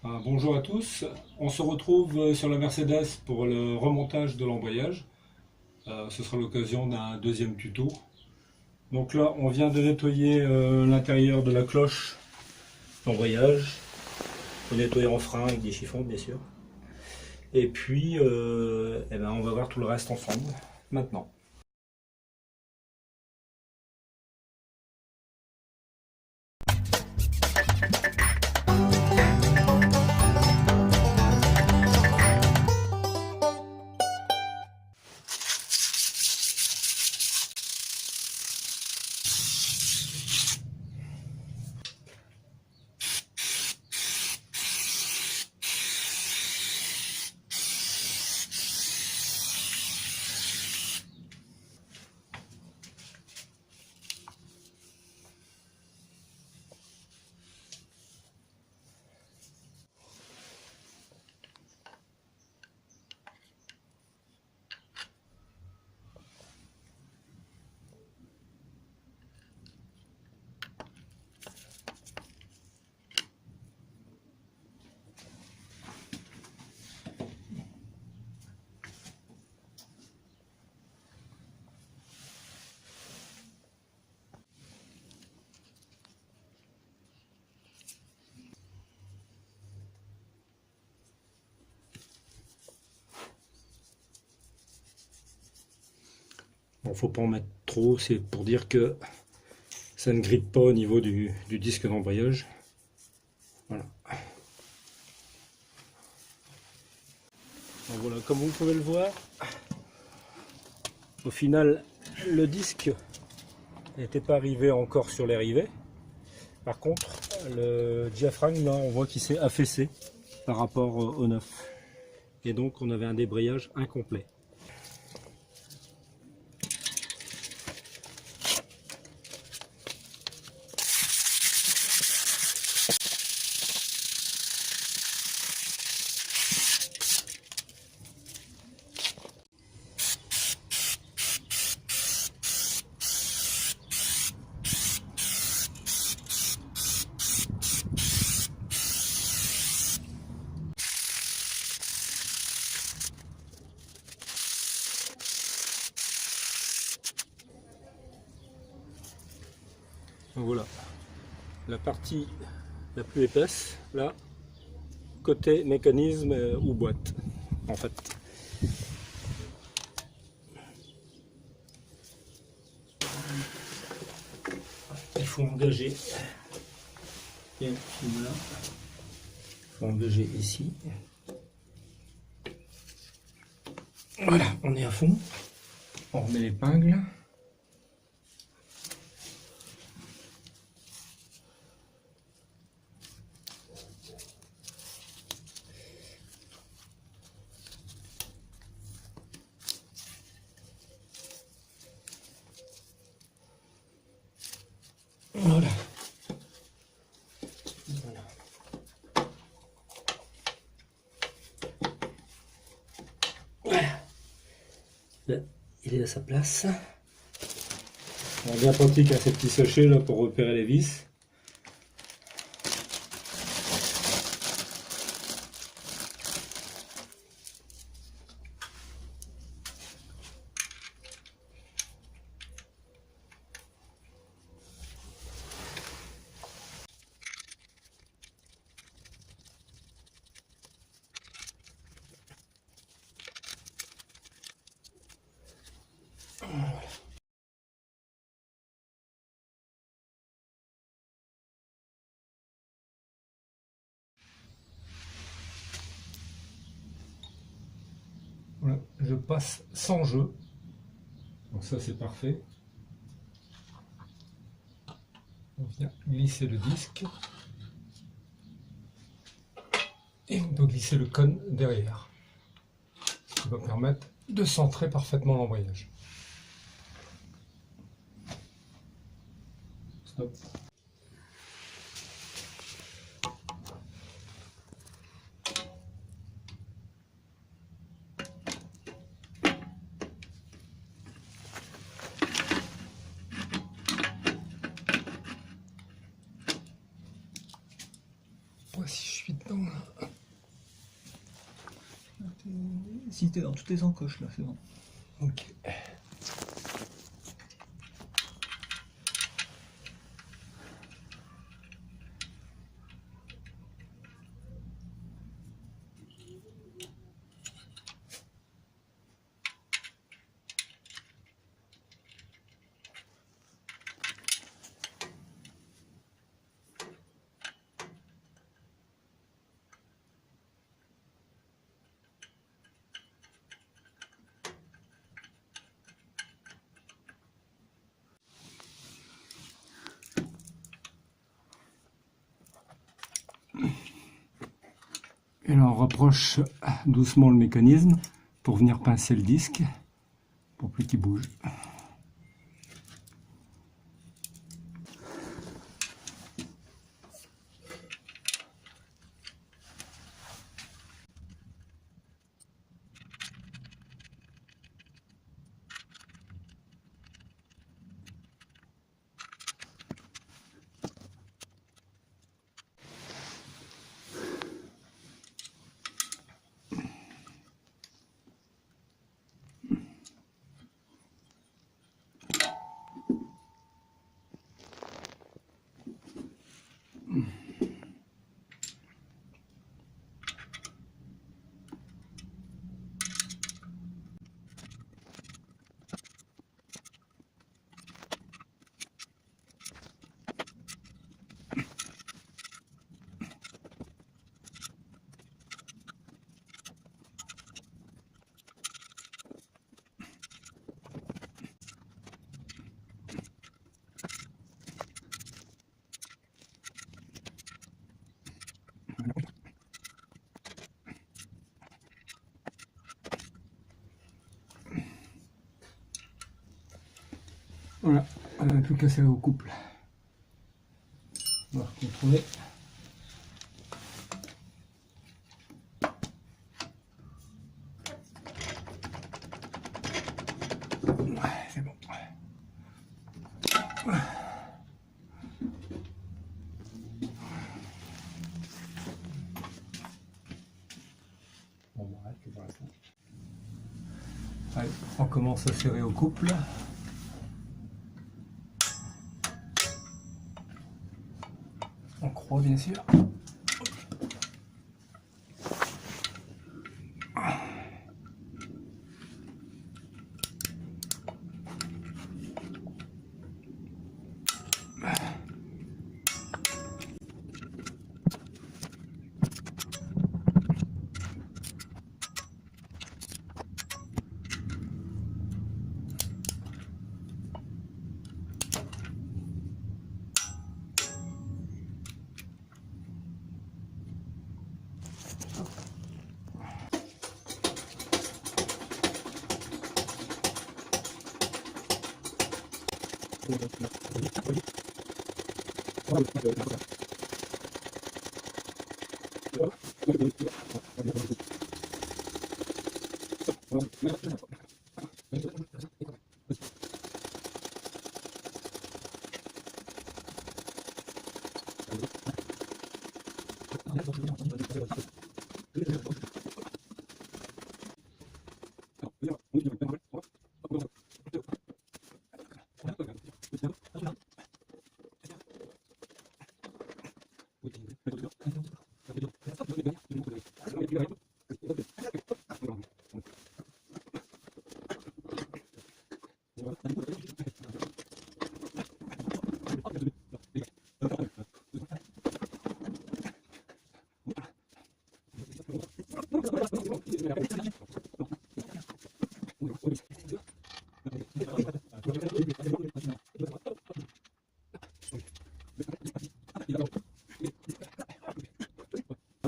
Bonjour à tous, on se retrouve sur la Mercedes pour le remontage de l'embrayage. Ce sera l'occasion d'un deuxième tuto. Donc là, on vient de nettoyer l'intérieur de la cloche d'embrayage. On nettoie en frein avec des chiffons, bien sûr. Et puis, on va voir tout le reste ensemble maintenant. Bon, faut pas en mettre trop, c'est pour dire que ça ne grippe pas au niveau du disque d'embrayage. Voilà. Donc voilà, comme vous pouvez le voir, au final, le disque n'était pas arrivé encore sur les rivets. Par contre, le diaphragme, là, on voit qu'il s'est affaissé par rapport au neuf. Et donc, on avait un débrayage incomplet. Donc voilà, la partie la plus épaisse, là, côté mécanisme ou boîte, en fait. Il faut engager. Bien, voilà. Il faut engager ici. Voilà, on est à fond. On remet l'épingle. Voilà. Voilà. Voilà. Là, il est à sa place. On bien pratique ces petits sachets là pour repérer les vis. Voilà, je passe sans jeu. Donc ça c'est parfait. On vient glisser le disque. Et on peut glisser le cône derrière. Ce qui va permettre de centrer parfaitement l'embrayage. Stop. Voici, je suis suis dedans là. Si t'es dans toutes les encoches là, c'est bon. Ok. Et là on rapproche doucement le mécanisme pour venir pincer le disque pour plus qu'il bouge. Voilà, on n'a plus qu'à serrer au couple. On va contrôler. Ouais, c'est bon. Bon, on arrête pour l'instant. Allez, on commence à serrer au couple. On croit bien sûr.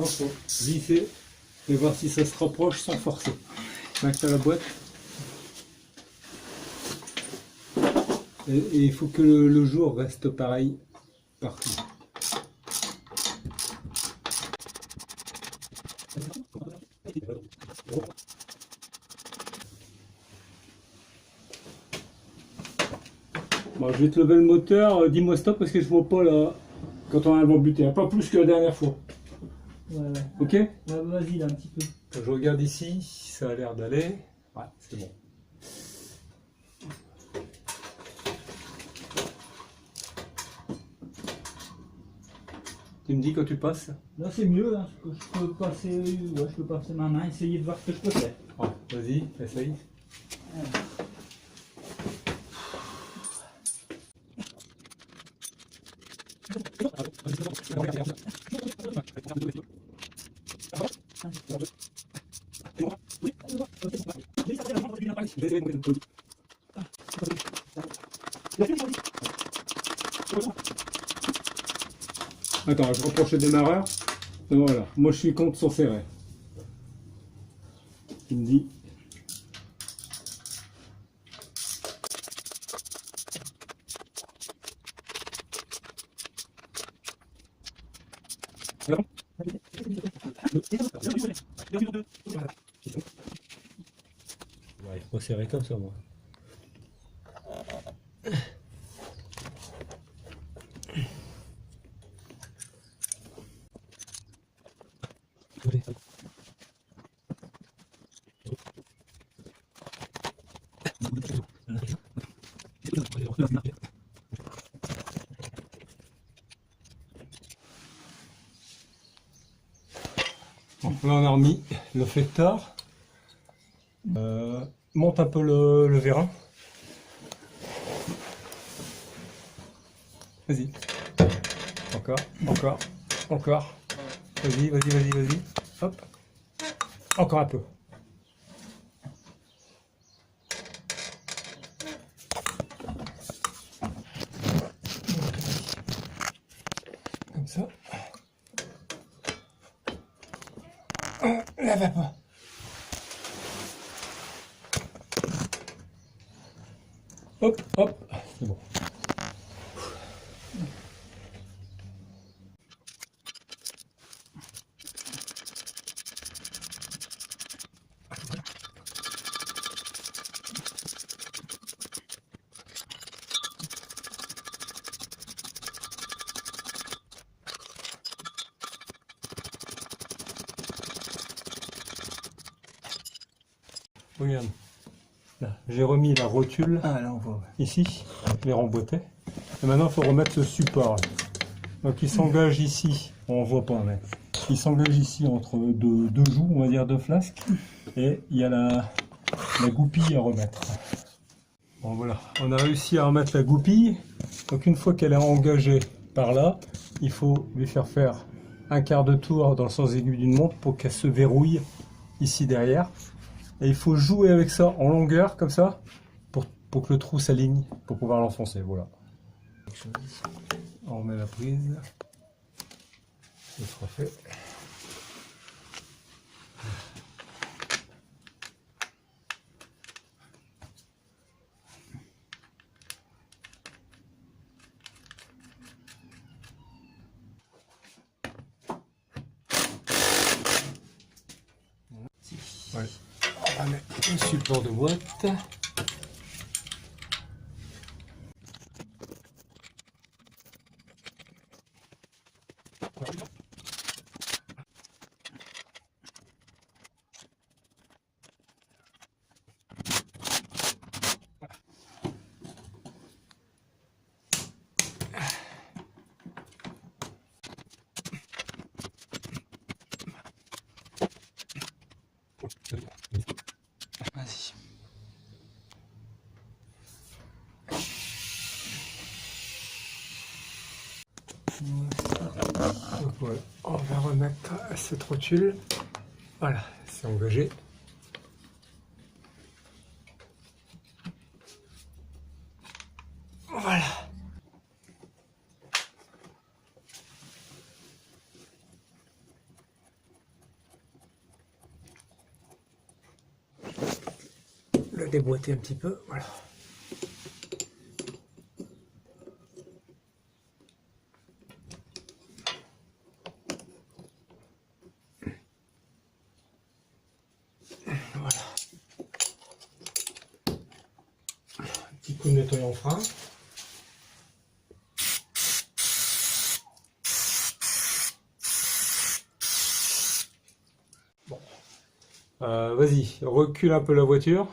Il faut visser et voir si ça se rapproche sans forcer. Mettre à la boîte. Et il faut que le jour reste pareil partout. Bon, je vais te lever le moteur, dis-moi stop parce que je vois pas là quand on a le bon buté, pas plus que la dernière fois. Ouais, ouais. Ok? Ouais, vas-y, là, un petit peu. Je regarde ici, ça a l'air d'aller. Ouais, c'est bon. Tu me dis quand tu passes? Là, c'est mieux, hein, parce que je peux passer ma main, essayer de voir ce que je peux faire. Ouais, vas-y, essaye. Ouais. Attends, je reproche le démarreur. Et voilà, moi je suis contre son serré. Il me dit. Ouais, il faut serrer comme ça, moi. Bon, là on a remis le flecteur. Monte un peu le vérin. Vas-y. Encore, encore, encore. Vas-y, vas-y, vas-y, vas-y. Hop. Encore un peu. Comme ça. La vapeur. Hop, hop. C'est bon. Regarde. Là, j'ai remis la rotule Ah, là, on voit, ouais. ici, je l'ai remboîté. Et maintenant, il faut remettre ce support. Là. Donc, il s'engage ici, on ne voit pas, mais il s'engage ici entre deux joues, on va dire, deux flasques. Et il y a la goupille à remettre. Bon, voilà, on a réussi à remettre la goupille. Donc, une fois qu'elle est engagée par là, il faut lui faire faire un quart de tour dans le sens aigu d'une montre pour qu'elle se verrouille ici derrière. Et il faut jouer avec ça en longueur, comme ça, pour que le trou s'aligne, pour pouvoir l'enfoncer, voilà. On remet la prise. Ce sera fait. Ouais. On va mettre le support de boîte. Vas-y. Donc voilà, on va remettre cette rotule. Voilà, c'est engagé. Voilà. Le déboîter un petit peu, voilà. Voilà. Un petit coup de nettoyant frein. Vas-y, recule un peu la voiture.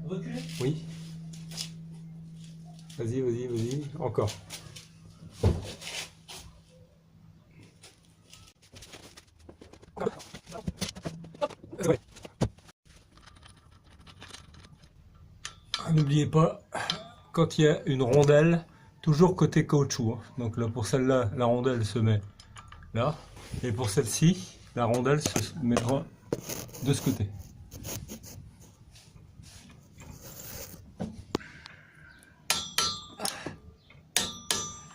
Reculer. Oui. Vas-y, vas-y, vas-y. Encore. Ouais. N'oubliez pas, quand il y a une rondelle, toujours côté caoutchouc. Hein. Donc là, pour celle-là, la rondelle se met là. Et pour celle-ci, la rondelle se mettra de ce côté.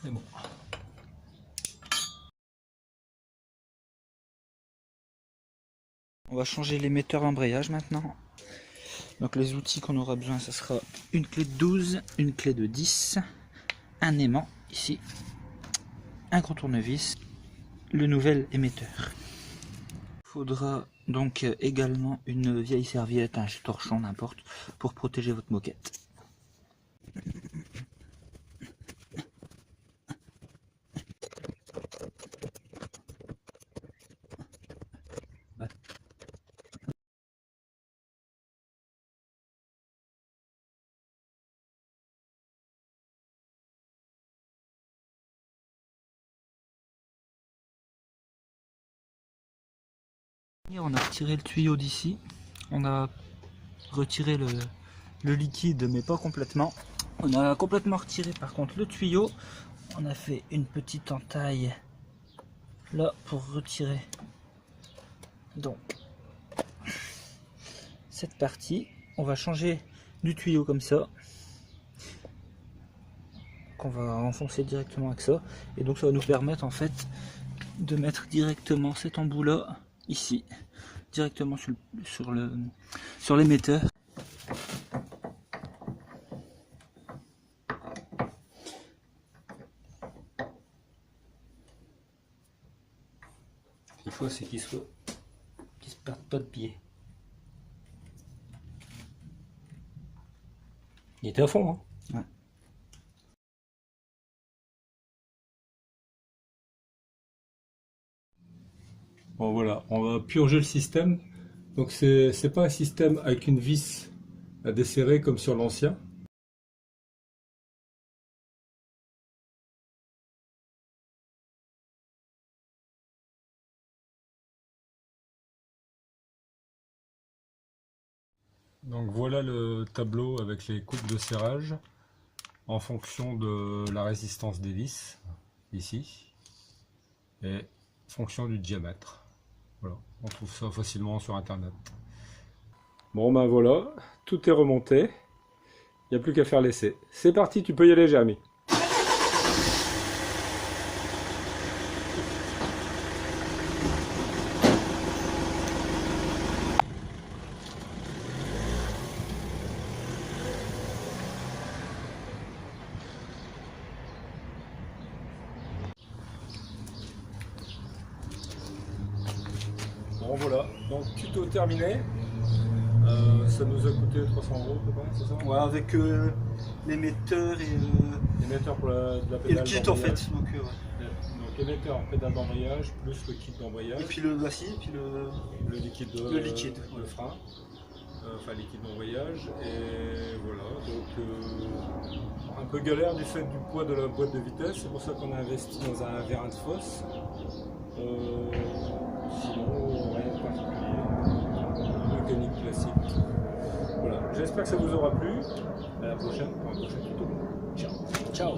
C'est bon. On va changer l'émetteur embrayage maintenant. Donc les outils qu'on aura besoin, ça sera une clé de 12, une clé de 10, un aimant ici, un gros tournevis, le nouvel émetteur. Il faudra donc également une vieille serviette, un torchon, n'importe, pour protéger votre moquette. On a retiré le tuyau d'ici, on a retiré le liquide mais pas complètement. On a complètement retiré par contre le tuyau, on a fait une petite entaille là pour retirer donc cette partie. On va changer du tuyau comme ça, qu'on va enfoncer directement avec ça, et donc ça va nous permettre en fait de mettre directement cet embout là ici, directement sur l'émetteur. Ce qu'il faut, c'est qu'il se perde pas de pied. Il était à fond, hein. Ouais. Bon voilà, on va purger le système. Donc c'est pas un système avec une vis à desserrer comme sur l'ancien. Donc voilà le tableau avec les coupes de serrage en fonction de la résistance des vis, ici, et fonction du diamètre. Voilà, on trouve ça facilement sur internet. Bon ben voilà, tout est remonté, il n'y a plus qu'à faire l'essai. C'est parti, tu peux y aller, Jérémy. Bon voilà, donc tuto terminé. Ça nous a coûté 300 € à peu près, c'est ça? Ouais, avec l'émetteur et L'émetteur pour la pédale et le kit en d'embrayage. fait. Donc, ouais. Donc émetteur, pédale d'embrayage, plus le kit d'embrayage. Et puis le voici, et puis le liquide, le liquide, le frein, enfin liquide d'embrayage, et voilà, donc un peu galère du fait du poids de la boîte de vitesse, c'est pour ça qu'on a investi dans un vérin de fosse. Sinon, rien de particulier, mécanique classique. Voilà, j'espère que ça vous aura plu, à la prochaine pour un prochain tuto. Ciao. Ciao.